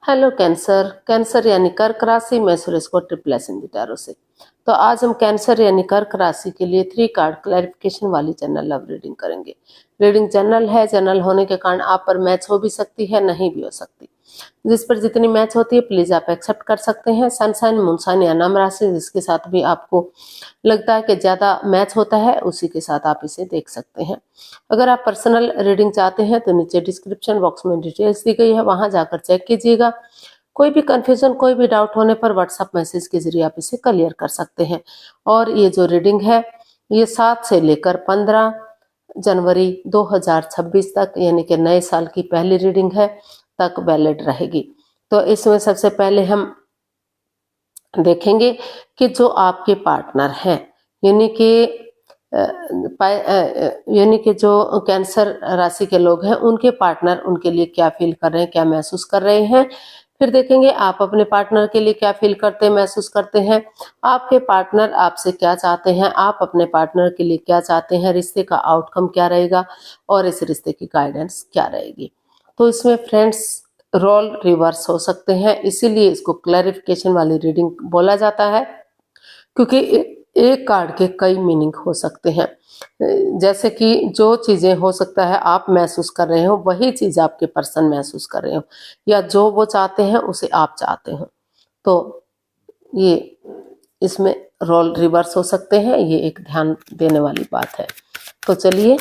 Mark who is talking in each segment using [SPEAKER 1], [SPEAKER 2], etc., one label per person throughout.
[SPEAKER 1] Hello cancer. Cancer यानी कर्क राशि में सुरेश को ट्रिपल एस इन टैरो से। तो आज हम कैंसर यानी कर्क राशि के लिए 3 कार्ड क्लैरिफिकेशन वाली जनरल लव रीडिंग करेंगे। रीडिंग जनरल है, जनरल होने के कारण आप पर मैच हो भी सकती है, नहीं भी हो सकती। जिस पर जितनी मैच होती है प्लीज आप एक्सेप्ट कर सकते हैं। सनसाइन, मूनसाइन या नाम राशि जिसके साथ भी आपको लगता है कि ज्यादा मैच होता है उसी के साथ आप इसे देख सकते हैं। अगर आप पर्सनल रीडिंग चाहते हैं तो नीचे डिस्क्रिप्शन बॉक्स में डिटेल्स दी गई है, वहां जाकर चेक कीजिएगा। कोई भी कंफ्यूजन, कोई भी डाउट होने पर व्हाट्सएप मैसेज के जरिए आप इसे क्लियर कर सकते हैं। और ये जो रीडिंग है ये 7 से लेकर 15 जनवरी 2026 तक यानी कि नए साल की पहली रीडिंग है तक वैलिड रहेगी। तो इसमें सबसे पहले हम देखेंगे कि जो आपके पार्टनर हैं यानी कि जो कैंसर राशि के लोग हैं उनके पार्टनर उनके लिए क्या फील कर रहे हैं, क्या महसूस कर रहे हैं। फिर देखेंगे आप अपने पार्टनर के लिए क्या फील करते हैं, महसूस करते हैं। आपके पार्टनर आपसे क्या चाहते हैं, आप अपने पार्टनर के लिए क्या चाहते हैं, रिश्ते का आउटकम क्या रहेगा और इस रिश्ते की गाइडेंस क्या रहेगी। तो इसमें फ्रेंड्स रोल रिवर्स हो सकते हैं, इसीलिए इसको क्लैरिफिकेशन वाली रीडिंग बोला जाता है, क्योंकि एक कार्ड के कई मीनिंग हो सकते हैं। जैसे कि जो चीजें हो सकता है आप महसूस कर रहे हो वही चीज आपके पर्सन महसूस कर रहे हो, या जो वो चाहते हैं उसे आप चाहते हो। तो ये इसमें रोल रिवर्स हो सकते हैं, ये एक ध्यान देने वाली बात है। तो चलिए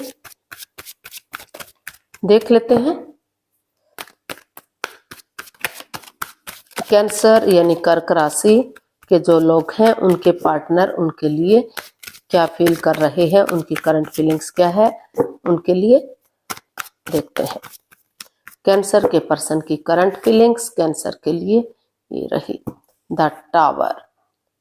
[SPEAKER 1] देख लेते हैं कैंसर यानी कर्क राशि के जो लोग हैं उनके पार्टनर उनके लिए क्या फील कर रहे हैं, उनकी करंट फीलिंग्स क्या है उनके लिए। देखते हैं कैंसर के पर्सन की करंट फीलिंग्स कैंसर के लिए ये रही द टावर।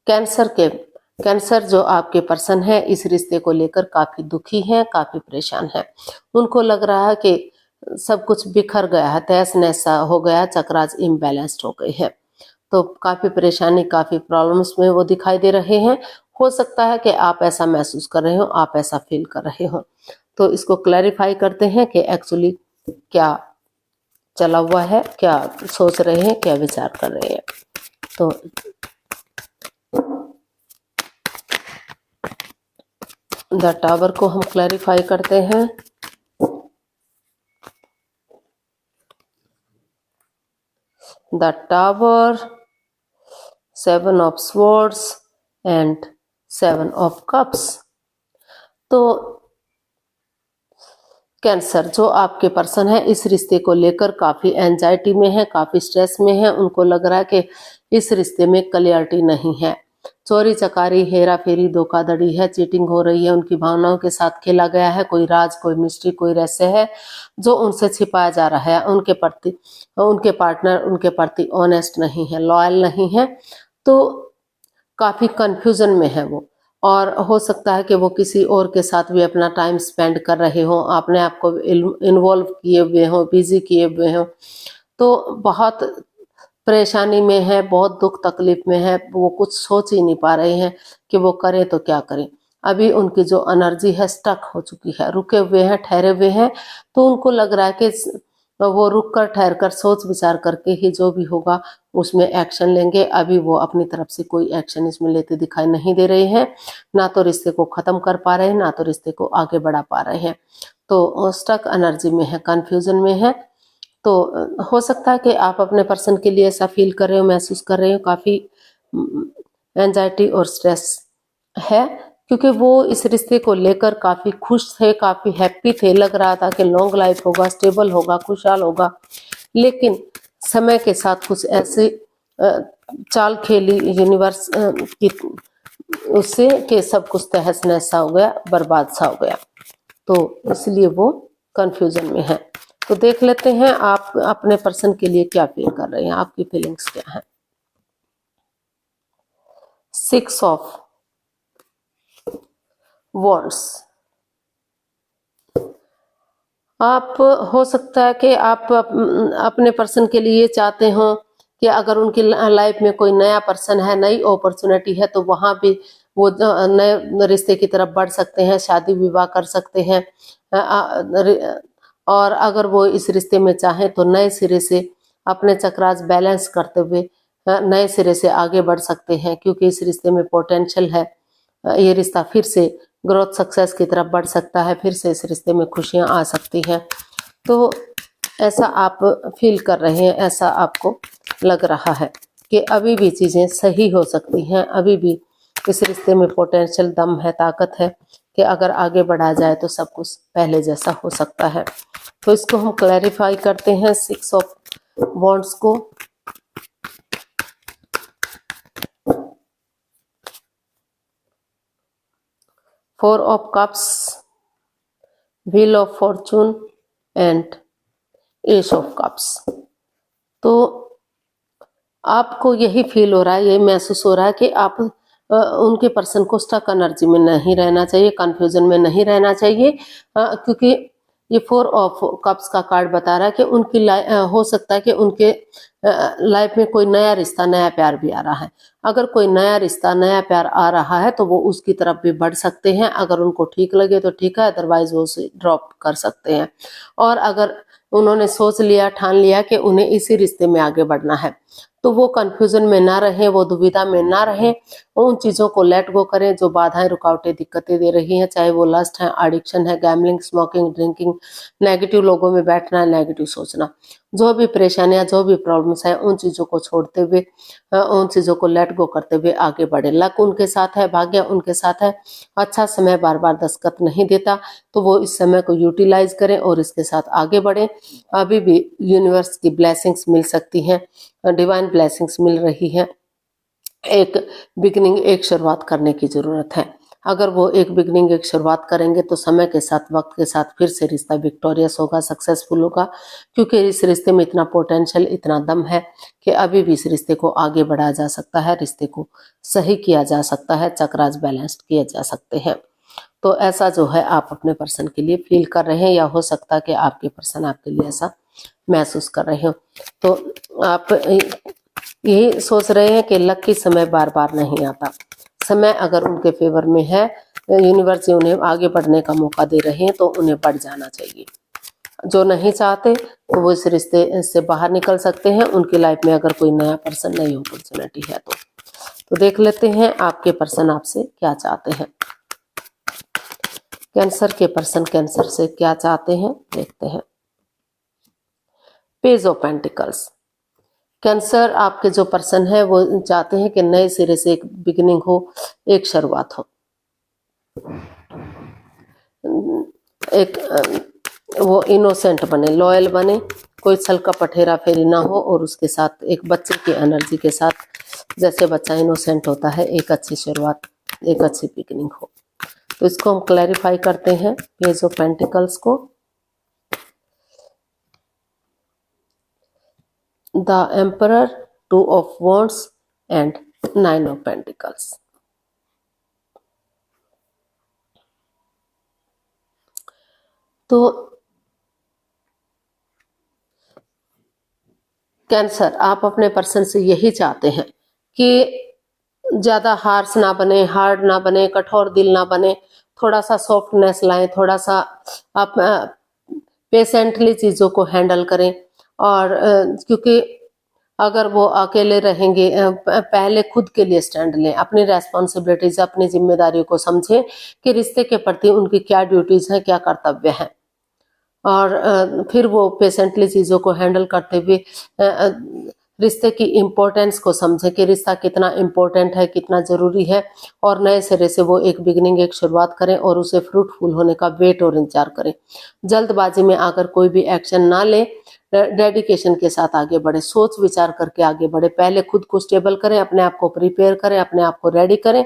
[SPEAKER 1] कैंसर जो आपके पर्सन है इस रिश्ते को लेकर काफी दुखी हैं, काफी परेशान हैं। उनको लग रहा है कि सब कुछ बिखर गया है, तहस नहस हो गया, चक्रास इम्बैलेंस्ड हो गई है। तो काफी परेशानी, काफी प्रॉब्लम्स में वो दिखाई दे रहे हैं। हो सकता है कि आप ऐसा महसूस कर रहे हो, आप ऐसा फील कर रहे हो। तो इसको क्लैरिफाई करते हैं कि एक्चुअली क्या चला हुआ है, क्या सोच रहे हैं, क्या विचार कर रहे हैं। तो द टावर को हम क्लैरिफाई करते हैं। The tower, 7 of swords and 7 of cups. तो कैंसर जो आपके पर्सन है इस रिश्ते को लेकर काफी एंजाइटी में है, काफी स्ट्रेस में है। उनको लग रहा है कि इस रिश्ते में क्लियरिटी नहीं है, चोरी चकारी, हेरा फेरी, धोखाधड़ी है, चीटिंग हो रही है, उनकी भावनाओं के साथ खेला गया है, कोई राज, कोई मिस्ट्री, कोई रहस्य है जो उनसे छिपाया जा रहा है। उनके प्रति, उनके पार्टनर उनके प्रति ऑनेस्ट नहीं है, लॉयल नहीं है। तो काफी कंफ्यूजन में है वो, और हो सकता है कि वो किसी और के साथ भी अपना टाइम स्पेंड कर रहे हो, अपने आप को इन्वॉल्व किए हुए हो, बिजी किए हुए हो। तो बहुत परेशानी में है, बहुत दुख तकलीफ में है। वो कुछ सोच ही नहीं पा रहे हैं कि वो करें तो क्या करें। अभी उनकी जो एनर्जी है स्टक हो चुकी है, रुके हुए हैं, ठहरे हुए हैं। तो उनको लग रहा है कि वो रुक कर, ठहर कर, सोच विचार करके ही जो भी होगा उसमें एक्शन लेंगे। अभी वो अपनी तरफ से कोई एक्शन इसमें लेते दिखाई नहीं दे रहे हैं, ना तो रिश्ते को खत्म कर पा रहे हैं, ना तो रिश्ते को आगे बढ़ा पा रहे हैं। तो स्टक एनर्जी में है, कंफ्यूजन में है। तो हो सकता है कि आप अपने पर्सन के लिए ऐसा फील कर रहे हो, महसूस कर रहे हो, काफी एंजाइटी और स्ट्रेस है, क्योंकि वो इस रिश्ते को लेकर काफी खुश थे, काफी हैप्पी थे। लग रहा था कि लॉन्ग लाइफ होगा, स्टेबल होगा, खुशहाल होगा। लेकिन समय के साथ कुछ ऐसी चाल खेली यूनिवर्स की उससे कि सब कुछ तहस नहस सा हो गया, बर्बाद सा हो गया। तो इसलिए वो कंफ्यूजन में है। तो देख लेते हैं आप अपने पर्सन के लिए क्या फील कर रहे हैं, आपकी फीलिंग्स क्या है। 6 ऑफ वॉन्ड्स। आप, हो सकता है कि आप अपने पर्सन के लिए चाहते हो कि अगर उनकी लाइफ में कोई नया पर्सन है, नई अपॉर्चुनिटी है, तो वहां भी वो नए रिश्ते की तरफ बढ़ सकते हैं, शादी विवाह कर सकते हैं। और अगर वो इस रिश्ते में चाहें तो नए सिरे से अपने चक्रास बैलेंस करते हुए नए सिरे से आगे बढ़ सकते हैं, क्योंकि इस रिश्ते में पोटेंशियल है। ये रिश्ता फिर से ग्रोथ सक्सेस की तरफ बढ़ सकता है, फिर से इस रिश्ते में खुशियां आ सकती हैं। तो ऐसा आप फील कर रहे हैं, ऐसा आपको लग रहा है कि अभी भी चीज़ें सही हो सकती हैं, अभी भी इस रिश्ते में पोटेंशियल दम है, ताकत है कि अगर आगे बढ़ा जाए तो सब कुछ पहले जैसा हो सकता है। तो इसको हम क्लैरिफाई करते हैं 6 ऑफ वॉन्ड्स को। Four of cups, wheel of Fortune and S of cups. तो आपको यही फील हो रहा है, ये महसूस हो रहा है कि आप उनके पर्सन को स्टक एनर्जी में नहीं रहना चाहिए, कंफ्यूजन में नहीं रहना चाहिए, क्योंकि ये 4 ऑफ कप्स का कार्ड बता रहा है कि उनकी हो सकता है कि उनके लाइफ में कोई नया रिश्ता, नया प्यार भी आ रहा है। अगर कोई नया रिश्ता, नया प्यार आ रहा है तो वो उसकी तरफ भी बढ़ सकते हैं। अगर उनको ठीक लगे तो ठीक है, अदरवाइज वो उसे ड्रॉप कर सकते हैं। और अगर उन्होंने सोच लिया, ठान लिया कि उन्हें इसी रिश्ते में आगे बढ़ना है, तो वो कंफ्यूजन में ना रहें, वो दुविधा में ना रहें, उन चीज़ों को लेट गो करें जो बाधाएं, रुकावटें, दिक्कतें दे रही हैं, चाहे वो लस्ट है, एडिक्शन है, गैम्बलिंग, स्मोकिंग, ड्रिंकिंग, नेगेटिव लोगों में बैठना, नेगेटिव सोचना, जो भी परेशानियां, जो भी प्रॉब्लम्स हैं, उन चीज़ों को छोड़ते हुए, उन चीज़ों को लेट गो करते हुए आगे बढ़े। लक उनके साथ है, भाग्य उनके साथ है। अच्छा समय बार बार दस्तखत नहीं देता, तो वो इस समय को यूटिलाइज करें और इसके साथ आगे बढ़ें। अभी भी यूनिवर्स की ब्लेसिंग्स मिल सकती हैं, डिवाइन ब्लेसिंग्स मिल रही है। एक बिगिनिंग, एक शुरुआत करने की ज़रूरत है। अगर वो एक बिगिनिंग, एक शुरुआत करेंगे तो समय के साथ, वक्त के साथ फिर से रिश्ता विक्टोरियस होगा, सक्सेसफुल होगा, क्योंकि इस रिश्ते में इतना पोटेंशियल, इतना दम है कि अभी भी इस रिश्ते को आगे बढ़ाया जा सकता है, रिश्ते को सही किया जा सकता है, चक्रास बैलेंस्ड किए जा सकते हैं। तो ऐसा जो है आप अपने पर्सन के लिए फील कर रहे हैं, या हो सकता है कि आपके पर्सन आपके लिए ऐसा महसूस कर रहे हो। तो आप यही सोच रहे हैं कि लकी समय बार बार नहीं आता। समय अगर उनके फेवर में है, यूनिवर्स उन्हें आगे बढ़ने का मौका दे रहे हैं, तो उन्हें बढ़ जाना चाहिए। जो नहीं चाहते तो वो इस रिश्ते से बाहर निकल सकते हैं, उनकी लाइफ में अगर कोई नया पर्सन, नई अपॉर्चुनिटी है तो देख लेते हैं आपके पर्सन आपसे क्या चाहते हैं। कैंसर के पर्सन कैंसर से क्या चाहते हैं, देखते हैं। Page of pentacles. कैंसर आपके जो पर्सन है वो चाहते हैं कि नए सिरे से एक बिगिनिंग हो, एक शुरुआत हो, एक वो इनोसेंट बने, लॉयल बने, कोई छल कपट, हेरा फेरी ना हो, और उसके साथ एक बच्चे की एनर्जी के साथ, जैसे बच्चा इनोसेंट होता है, एक अच्छी शुरुआत, एक अच्छी बिगिनिंग हो। तो इसको हम क्लैरिफाई करते हैं पेज ऑफ पेंटिकल्स को। The emperor, 2 of wands and 9 of pentacles. तो कैंसर, आप अपने पर्सन से यही चाहते हैं कि ज़्यादा हार्श ना बने, हार्ड ना बने, कठोर दिल ना बने, थोड़ा सा सॉफ्टनेस लाएं, थोड़ा सा आप पेशेंटली चीज़ों को हैंडल करें। और क्योंकि अगर वो अकेले रहेंगे, पहले खुद के लिए स्टैंड लें, अपनी रेस्पॉन्सिबिलिटीज, अपनी जिम्मेदारियों को समझें कि रिश्ते के प्रति उनकी क्या ड्यूटीज हैं, क्या कर्तव्य हैं, और फिर वो पेशेंटली चीज़ों को हैंडल करते हुए रिश्ते की इम्पोर्टेंस को समझें कि रिश्ता कितना इम्पोर्टेंट है, कितना ज़रूरी है, और नए सिरे से वो एक बिगिनिंग, एक शुरुआत करें और उसे फ्रूटफुल होने का वेट और इंतजार करें। जल्दबाजी में आकर कोई भी एक्शन ना ले, डेडिकेशन के साथ आगे बढ़े, सोच विचार करके आगे बढ़े। पहले खुद को स्टेबल करें, अपने आप को प्रिपेयर करें, अपने आप को रेडी करें।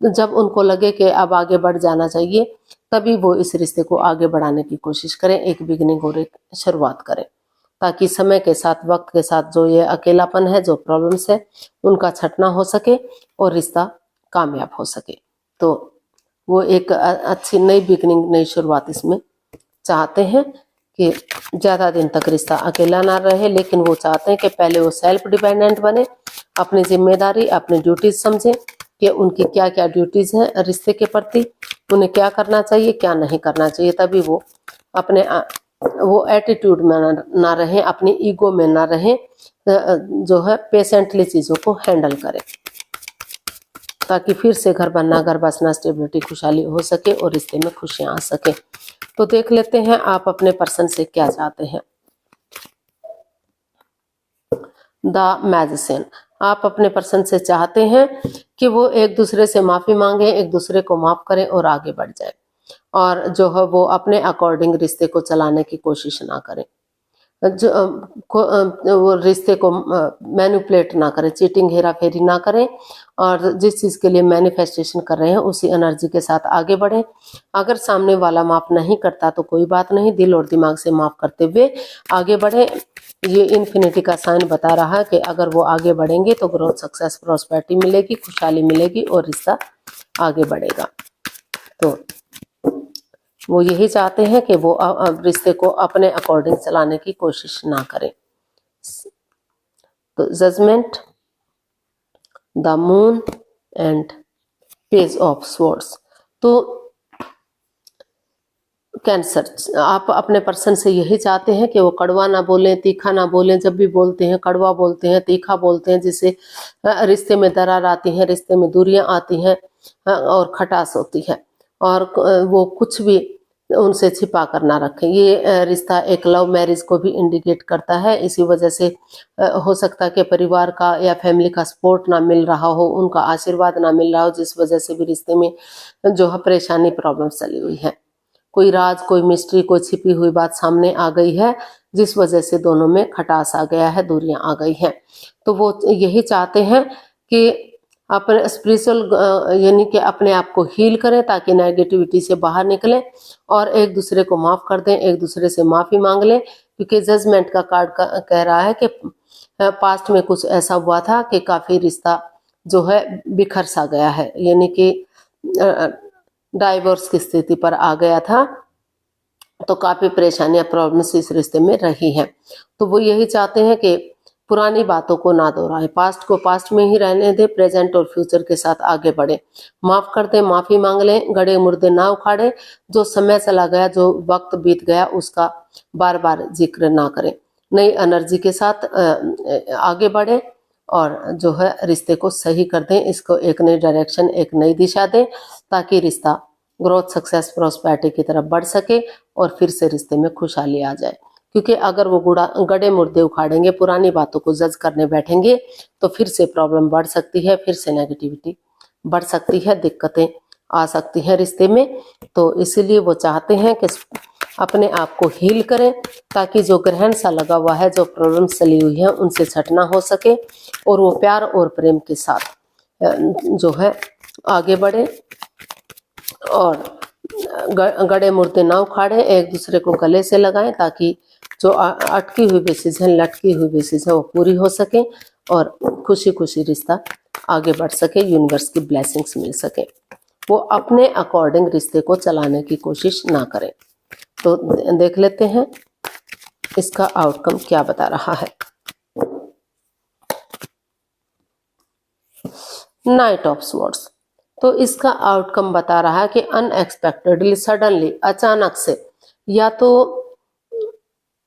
[SPEAKER 1] जब उनको लगे कि अब आगे बढ़ जाना चाहिए, तभी वो इस रिश्ते को आगे बढ़ाने की कोशिश करें, एक बिगिनिंग और एक शुरुआत करें, ताकि समय के साथ, वक्त के साथ जो ये अकेलापन है, जो प्रॉब्लम्स है, उनका छटना हो सके और रिश्ता कामयाब हो सके। तो वो एक अच्छी नई बिगिनिंग, नई शुरुआत इसमें चाहते हैं कि ज़्यादा दिन तक रिश्ता अकेला ना रहे, लेकिन वो चाहते हैं कि पहले वो सेल्फ डिपेंडेंट बने, अपनी जिम्मेदारी, अपनी ड्यूटीज समझें कि उनकी क्या क्या ड्यूटीज हैं रिश्ते के प्रति, उन्हें क्या करना चाहिए, क्या नहीं करना चाहिए, तभी वो अपने वो एटीट्यूड में ना रहें, अपनी ईगो में ना रहें, जो है पेशेंटली चीज़ों को हैंडल करें, ताकि फिर से घर बनना, घर बसना, स्टेबिलिटी, खुशहाली हो सके और रिश्ते में खुशियाँ आ सके। तो देख लेते हैं आप अपने पर्सन से क्या चाहते हैं। द मैजिशियन, आप अपने पर्सन से चाहते हैं कि वो एक दूसरे से माफ़ी मांगे, एक दूसरे को माफ़ करें और आगे बढ़ जाए, और जो है वो अपने अकॉर्डिंग रिश्ते को चलाने की कोशिश ना करें, वो रिश्ते को मैनिपुलेट ना करें, चीटिंग, हेरा फेरी ना करें, और जिस चीज़ के लिए मैनिफेस्टेशन कर रहे हैं उसी एनर्जी के साथ आगे बढ़ें। अगर सामने वाला माफ़ नहीं करता तो कोई बात नहीं, दिल और दिमाग से माफ़ करते हुए आगे बढ़ें। ये इन्फिनिटी का साइन बता रहा है कि अगर वो आगे बढ़ेंगे तो ग्रोथ, सक्सेस, प्रॉस्पेरिटी मिलेगी, खुशहाली मिलेगी और रिश्ता आगे बढ़ेगा। तो वो यही चाहते हैं कि वो रिश्ते को अपने अकॉर्डिंग चलाने की कोशिश ना करें। तो judgement, the moon and page of swords. तो कैंसर, आप अपने पर्सन से यही चाहते हैं कि वो कड़वा ना बोलें, तीखा ना बोलें, जब भी बोलते हैं कड़वा बोलते हैं, तीखा बोलते हैं, जिससे रिश्ते में दरार आती है, रिश्ते में दूरियां आती हैं और खटास होती है, और वो कुछ भी उनसे छिपा कर ना रखें। ये रिश्ता एक लव मैरिज को भी इंडिकेट करता है। इसी वजह से हो सकता है कि परिवार का या फैमिली का सपोर्ट ना मिल रहा हो, उनका आशीर्वाद ना मिल रहा हो, जिस वजह से भी रिश्ते में जो है परेशानी, प्रॉब्लम चली हुई है। कोई राज, कोई मिस्ट्री, कोई छिपी हुई बात सामने आ गई है, जिस वजह से दोनों में खटास आ गया है, दूरियां आ गई हैं। तो वो यही चाहते हैं कि अपने स्पिरिचुअल यानी कि अपने आप को हील करें, ताकि नेगेटिविटी से बाहर निकलें और एक दूसरे को माफ़ कर दें, एक दूसरे से माफ़ी मांग लें। क्योंकि जजमेंट का कार्ड कह रहा है कि पास्ट में कुछ ऐसा हुआ था कि काफ़ी रिश्ता जो है बिखर सा गया है, यानी कि डाइवोर्स की स्थिति पर आ गया था, तो काफ़ी परेशानियां, प्रॉब्लम्स इस रिश्ते में रही हैं। तो वो यही चाहते हैं कि पुरानी बातों को ना दोहराएं, पास्ट को पास्ट में ही रहने दें, प्रेजेंट और फ्यूचर के साथ आगे बढ़े, माफ़ कर दें, माफ़ी मांग लें, गड़े मुर्दे ना उखाड़ें, जो समय चला गया, जो वक्त बीत गया उसका बार बार जिक्र ना करें, नई एनर्जी के साथ आगे बढ़े और जो है रिश्ते को सही कर दें, इसको एक नई डायरेक्शन, एक नई दिशा दें, ताकि रिश्ता ग्रोथ, सक्सेस, प्रॉस्पेरिटी की तरफ बढ़ सके और फिर से रिश्ते में खुशहाली आ जाए। क्योंकि अगर वो गड़े मुर्दे उखाड़ेंगे, पुरानी बातों को जज करने बैठेंगे, तो फिर से प्रॉब्लम बढ़ सकती है, फिर से नेगेटिविटी बढ़ सकती है, दिक्कतें आ सकती हैं रिश्ते में। तो इसीलिए वो चाहते हैं कि अपने आप को हील करें, ताकि जो ग्रहण सा लगा हुआ है, जो प्रॉब्लम चली हुई है, उनसे छटना हो सके और वो प्यार और प्रेम के साथ जो है आगे बढ़े और गड़े मुर्दे ना उखाड़े, एक दूसरे को गले से लगाएं, ताकि जो अटकी हुई बेसिस है, लटकी हुई बेसिस है, वो पूरी हो सके और खुशी खुशी रिश्ता आगे बढ़ सके, यूनिवर्स की ब्लेसिंग्स मिल सके। वो अपने अकॉर्डिंग रिश्ते को चलाने की कोशिश ना करें। तो देख लेते हैं इसका आउटकम क्या बता रहा है। नाइट ऑफ स्वॉर्ड्स, तो इसका आउटकम बता रहा है कि अनएक्सपेक्टेडली, सडनली, अचानक से, या तो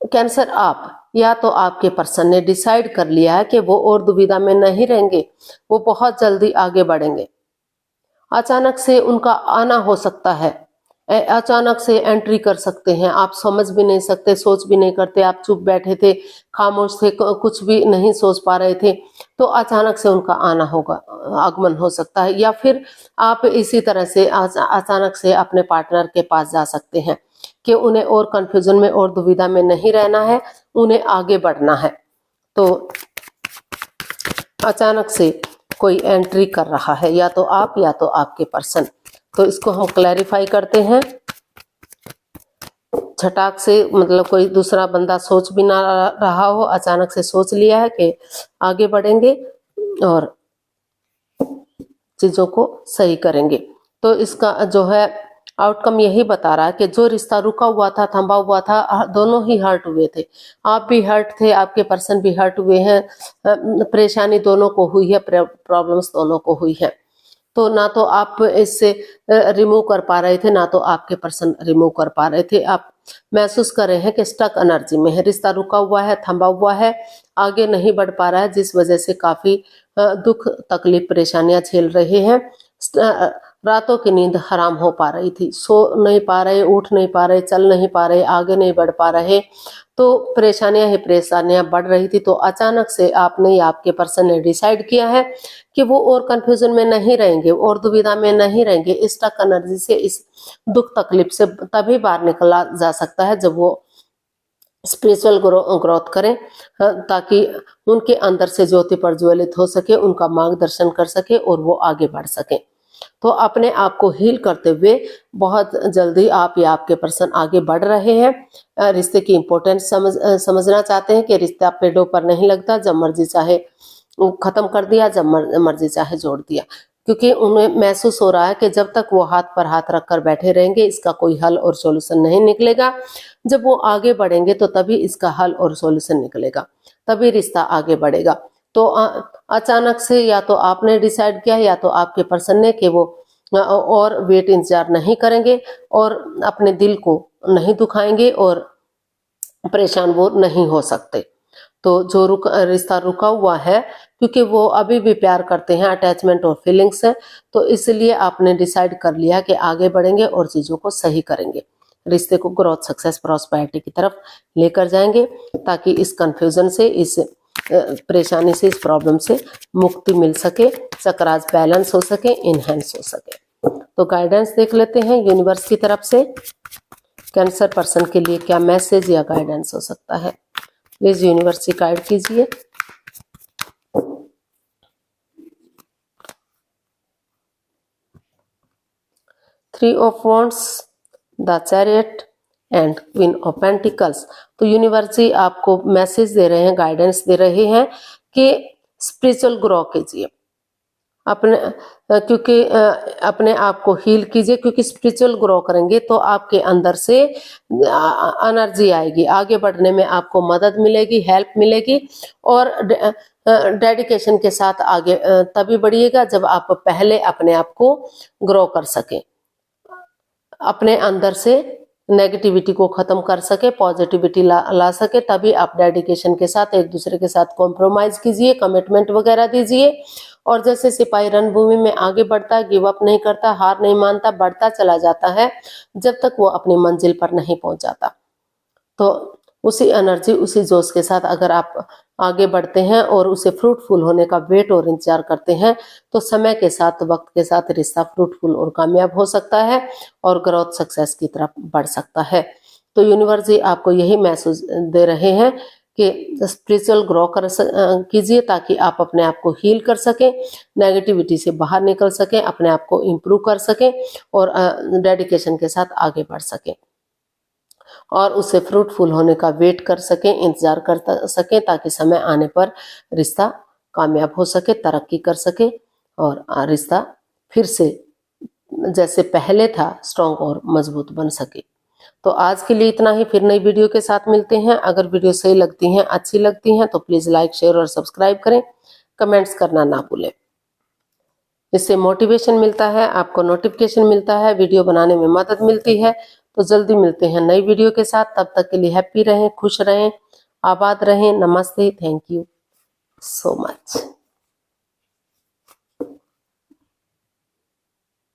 [SPEAKER 1] कैंसर आप या तो आपके पर्सन ने डिसाइड कर लिया है कि वो और दुविधा में नहीं रहेंगे, वो बहुत जल्दी आगे बढ़ेंगे। अचानक से उनका आना हो सकता है, अचानक से एंट्री कर सकते हैं, आप समझ भी नहीं सकते, सोच भी नहीं करते, आप चुप बैठे थे, खामोश थे, कुछ भी नहीं सोच पा रहे थे, तो अचानक से उनका आना होगा, आगमन हो सकता है। या फिर आप इसी तरह से अचानक से अपने पार्टनर के पास जा सकते हैं कि उन्हें और कंफ्यूजन में और दुविधा में नहीं रहना है, उन्हें आगे बढ़ना है। तो अचानक से कोई एंट्री कर रहा है, या तो आप या तो आपके पर्सन। तो इसको हम क्लैरिफाई करते हैं झटाक से, मतलब कोई दूसरा बंदा सोच भी ना रहा हो, अचानक से सोच लिया है कि आगे बढ़ेंगे और चीजों को सही करेंगे। तो इसका जो है आउटकम यही बता रहा है कि जो रिश्ता रुका हुआ था, थमा हुआ था, दोनों ही हर्ट हुए थे, आप भी हर्ट थे, आपके पर्सन भी हर्ट हुए हैं, परेशानी दोनों को हुई है, प्रॉब्लम्स दोनों को हुई है। तो ना तो आप इससे रिमूव कर पा रहे थे, ना तो आपके पर्सन रिमूव कर पा रहे थे। आप महसूस कर रहे हैं कि स्टक एनर्जी में है, रिश्ता रुका हुआ है, थमा हुआ है, आगे नहीं बढ़ पा रहा है, जिस वजह से काफी दुख, तकलीफ, परेशानियां झेल रहे हैं। रातों की नींद हराम हो पा रही थी, सो नहीं पा रहे, उठ नहीं पा रहे, चल नहीं पा रहे, आगे नहीं बढ़ पा रहे, तो परेशानियां ही परेशानियां बढ़ रही थी। तो अचानक से आपने या आपके पर्सन ने डिसाइड किया है कि वो और कंफ्यूजन में नहीं रहेंगे और दुविधा में नहीं रहेंगे। इस स्टक एनर्जी से, इस दुख तकलीफ से तभी बाहर निकला जा सकता है जब वो स्पिरिचुअल ग्रोथ करें, ताकि उनके अंदर से ज्योति प्रज्वलित हो सके, उनका मार्गदर्शन कर सके और वो आगे बढ़ सके। तो अपने आप को हील करते हुए बहुत जल्दी आप या आपके पर्सन आगे बढ़ रहे हैं। रिश्ते की इम्पोर्टेंस समझना चाहते हैं कि रिश्ता पेड़ों पर नहीं लगता, जब मर्जी चाहे खत्म कर दिया, जब मर्जी चाहे जोड़ दिया, क्योंकि उन्हें महसूस हो रहा है कि जब तक वो हाथ पर हाथ रखकर बैठे रहेंगे इसका कोई हल और सॉल्यूशन नहीं निकलेगा। जब वो आगे बढ़ेंगे तो तभी इसका हल और सॉल्यूशन निकलेगा, तभी रिश्ता आगे बढ़ेगा। तो अचानक से या तो आपने डिसाइड किया या तो आपके पर्सन ने कि वो और वेट इंतजार नहीं करेंगे और अपने दिल को नहीं दुखाएंगे और परेशान वो नहीं हो सकते। तो जो रिश्ता रुका हुआ है, क्योंकि वो अभी भी प्यार करते हैं, अटैचमेंट और फीलिंग्स है, तो इसलिए आपने डिसाइड कर लिया कि आगे बढ़ेंगे और चीजों को सही करेंगे, रिश्ते को ग्रोथ, सक्सेस, प्रॉस्पेरिटी की तरफ लेकर जाएंगे, ताकि इस कंफ्यूजन से, इस परेशानी से, इस प्रॉब्लम से मुक्ति मिल सके, चक्रास बैलेंस हो सके, इनहेंस हो सके। तो गाइडेंस देख लेते हैं यूनिवर्स की तरफ से कैंसर पर्सन के लिए क्या मैसेज या गाइडेंस हो सकता है। प्लीज यूनिवर्स से गाइड कीजिए। Three of wands, the chariot and queen of pentacles. तो यूनिवर्स जी आपको मैसेज दे रहे हैं, गाइडेंस दे रहे हैं कि स्पिरिचुअल ग्रो कीजिए, अपने क्योंकि अपने आप को हील कीजिए, क्योंकि स्पिरिचुअल ग्रो करेंगे तो आपके अंदर से एनर्जी आएगी, आगे बढ़ने में आपको मदद मिलेगी, हेल्प मिलेगी और डेडिकेशन के साथ आगे तभी बढ़िएगा जब आप पहले अपने आप को ग्रो कर सकें, अपने अंदर से नेगेटिविटी को खत्म कर सके, पॉजिटिविटी ला सके, तभी आप डेडिकेशन के साथ एक दूसरे के साथ कॉम्प्रोमाइज कीजिए, कमिटमेंट वगैरह दीजिए। और जैसे सिपाही रणभूमि में आगे बढ़ता है, गिव अप नहीं करता, हार नहीं मानता, बढ़ता चला जाता है जब तक वो अपनी मंजिल पर नहीं पहुंच जाता। तो उसी एनर्जी, उसी जोश के साथ अगर आप आगे बढ़ते हैं और उसे फ्रूटफुल होने का वेट और इंतजार करते हैं, तो समय के साथ, वक्त के साथ रिश्ता फ्रूटफुल और कामयाब हो सकता है और ग्रोथ, सक्सेस की तरफ बढ़ सकता है। तो यूनिवर्स जी आपको यही मैसेज दे रहे हैं कि स्पिरिचुअल ग्रो कीजिए, ताकि आप अपने आप को हील कर सकें, नेगेटिविटी से बाहर निकल सकें, अपने आप को इम्प्रूव कर सकें और डेडिकेशन के साथ आगे बढ़ सकें और उसे फ्रूटफुल होने का वेट कर सकें, इंतजार कर सकें, ताकि समय आने पर रिश्ता कामयाब हो सके, तरक्की कर सके और रिश्ता फिर से जैसे पहले था स्ट्रांग और मजबूत बन सके। तो आज के लिए इतना ही, फिर नई वीडियो के साथ मिलते हैं। अगर वीडियो सही लगती हैं, अच्छी लगती हैं तो प्लीज लाइक, शेयर और सब्सक्राइब करें, कमेंट्स करना ना भूलें। इससे मोटिवेशन मिलता है, आपको नोटिफिकेशन मिलता है, वीडियो बनाने में मदद मिलती है। तो जल्दी मिलते हैं नई वीडियो के साथ, तब तक के लिए हैप्पी रहें, खुश रहें, आबाद रहें। नमस्ते, थैंक यू सो मच।